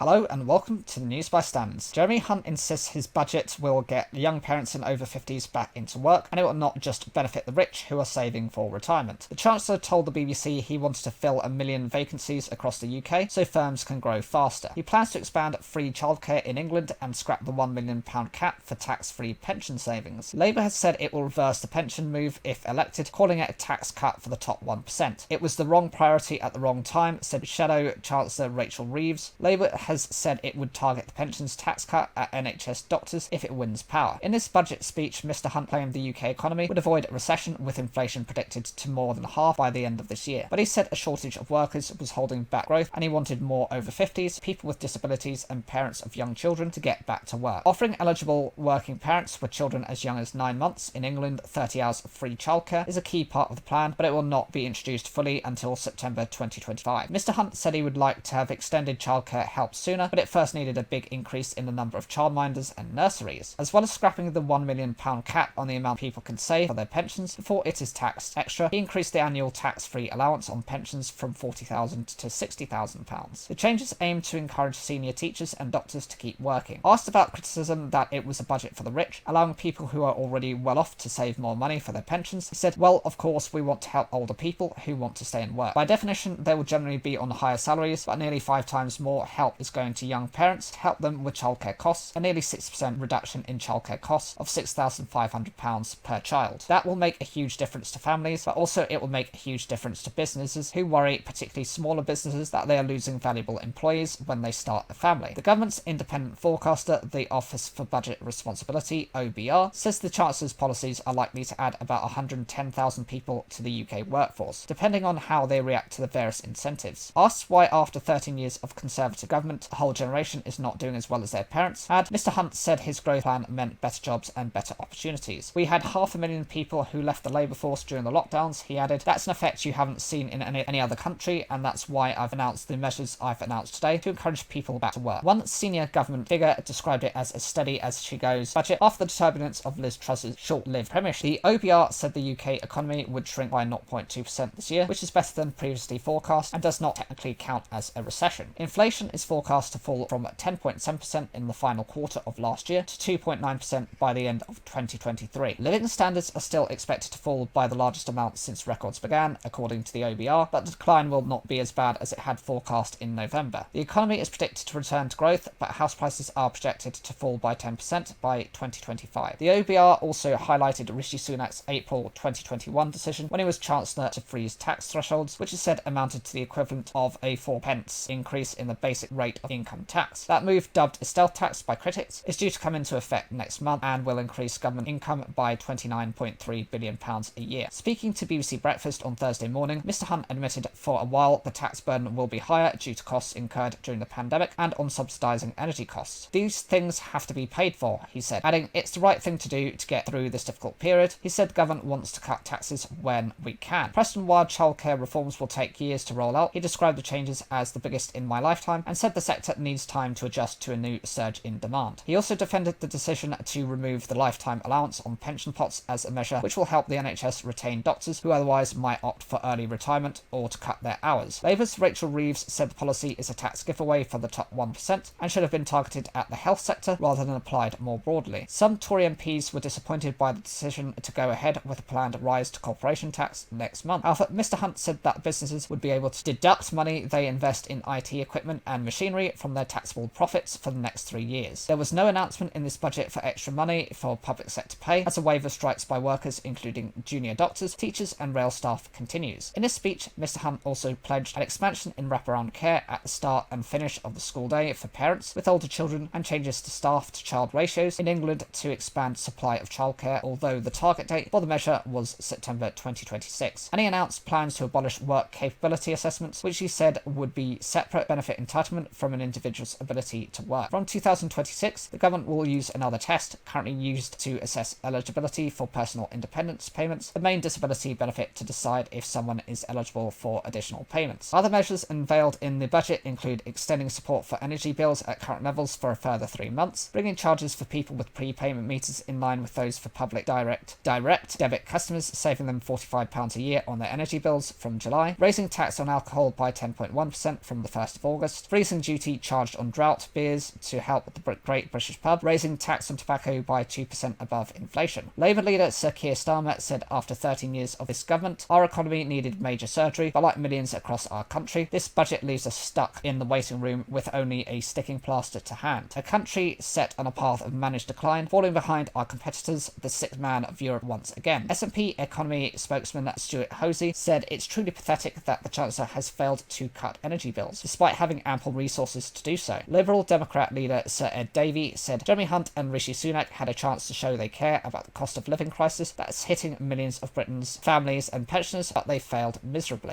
Hello and welcome to the News by Stands. Jeremy Hunt insists his budget will get young parents and over 50s back into work, and it will not just benefit the rich who are saving for retirement. The Chancellor told the BBC he wanted to fill 1 million vacancies across the UK so firms can grow faster. He plans to expand free childcare in England and scrap the £1 million cap for tax-free pension savings. Labour has said it will reverse the pension move if elected, calling it a tax cut for the top 1%. It was the wrong priority at the wrong time, said Shadow Chancellor Rachel Reeves. Labour has said it would target the pensions tax cut at NHS doctors if it wins power. In his budget speech, Mr Hunt claimed the UK economy would avoid a recession, with inflation predicted to more than half by the end of this year. But he said a shortage of workers was holding back growth, and he wanted more over 50s, people with disabilities and parents of young children to get back to work. Offering eligible working parents with children as young as 9 months in England 30 hours of free childcare is a key part of the plan, but it will not be introduced fully until September 2025. Mr Hunt said he would like to have extended childcare help sooner, but it first needed a big increase in the number of childminders and nurseries, as well as scrapping the £1 million cap on the amount people can save for their pensions before it is taxed extra. He increased the annual tax-free allowance on pensions from £40,000 to £60,000. The changes aim to encourage senior teachers and doctors to keep working. Asked about criticism that it was a budget for the rich, allowing people who are already well off to save more money for their pensions, he said, "Well, of course we want to help older people who want to stay and work. By definition, they will generally be on higher salaries, but nearly 5 times more help is going to young parents to help them with childcare costs, a nearly 6% reduction in childcare costs of £6,500 per child. That will make a huge difference to families, but also it will make a huge difference to businesses who worry, particularly smaller businesses, that they are losing valuable employees when they start a family." The government's independent forecaster, the Office for Budget Responsibility, OBR, says the Chancellor's policies are likely to add about 110,000 people to the UK workforce, depending on how they react to the various incentives. Asked why after 13 years of Conservative government, a whole generation is not doing as well as their parents had, Mr Hunt said his growth plan meant better jobs and better opportunities. "We had 500,000 people who left the labour force during the lockdowns," he added. "That's an effect you haven't seen in any other country, and that's why I've announced the measures I've announced today to encourage people back to work." One senior government figure described it as a steady as she goes budget after the turbulence of Liz Truss's short-lived premiership. The OBR said the UK economy would shrink by 0.2% this year, which is better than previously forecast and does not technically count as a recession. Inflation is forecast to fall from 10.7% in the final quarter of last year to 2.9% by the end of 2023. Living standards are still expected to fall by the largest amount since records began, according to the OBR, but the decline will not be as bad as it had forecast in November. The economy is predicted to return to growth, but house prices are projected to fall by 10% by 2025. The OBR also highlighted Rishi Sunak's April 2021 decision when he was Chancellor to freeze tax thresholds, which is said amounted to the equivalent of a 4p increase in the basic rate of income tax. That move, dubbed a stealth tax by critics, is due to come into effect next month and will increase government income by £29.3 billion a year. Speaking to BBC Breakfast on Thursday morning, Mr Hunt admitted for a while the tax burden will be higher due to costs incurred during the pandemic and on subsidising energy costs. "These things have to be paid for," he said, adding, "It's the right thing to do to get through this difficult period." He said the government wants to cut taxes when we can. Preston-wide childcare reforms will take years to roll out. He described the changes as the biggest in my lifetime and said the sector needs time to adjust to a new surge in demand. He also defended the decision to remove the lifetime allowance on pension pots as a measure which will help the NHS retain doctors who otherwise might opt for early retirement or to cut their hours. Labour's Rachel Reeves said the policy is a tax giveaway for the top 1% and should have been targeted at the health sector rather than applied more broadly. Some Tory MPs were disappointed by the decision to go ahead with a planned rise to corporation tax next month. However, Mr Hunt said that businesses would be able to deduct money they invest in IT equipment and machinery from their taxable profits for the next 3 years. There was no announcement in this budget for extra money for public sector pay, as a wave of strikes by workers, including junior doctors, teachers and rail staff, continues. In his speech, Mr Hunt also pledged an expansion in wraparound care at the start and finish of the school day for parents with older children and changes to staff to child ratios in England to expand supply of childcare, although the target date for the measure was September 2026. And he announced plans to abolish work capability assessments, which he said would be separate benefit entitlement from an individual's ability to work. From 2026, the government will use another test currently used to assess eligibility for personal independence payments, the main disability benefit, to decide if someone is eligible for additional payments. Other measures unveiled in the budget include extending support for energy bills at current levels for a further 3 months, bringing charges for people with prepayment meters in line with those for public direct debit customers, saving them £45 a year on their energy bills from July, raising tax on alcohol by 10.1% from the 1st of August, freezing duty charged on drought beers to help the Great British Pub, raising tax on tobacco by 2% above inflation. Labour leader Sir Keir Starmer said after 13 years of this government, our economy needed major surgery, but like millions across our country, this budget leaves us stuck in the waiting room with only a sticking plaster to hand. A country set on a path of managed decline, falling behind our competitors, the sixth man of Europe once again. S&P economy spokesman Stuart Hosey said it's truly pathetic that the Chancellor has failed to cut energy bills, despite having ample resources to do so. Liberal Democrat leader Sir Ed Davey said Jeremy Hunt and Rishi Sunak had a chance to show they care about the cost of living crisis that's hitting millions of Britain's families and pensioners, but they failed miserably.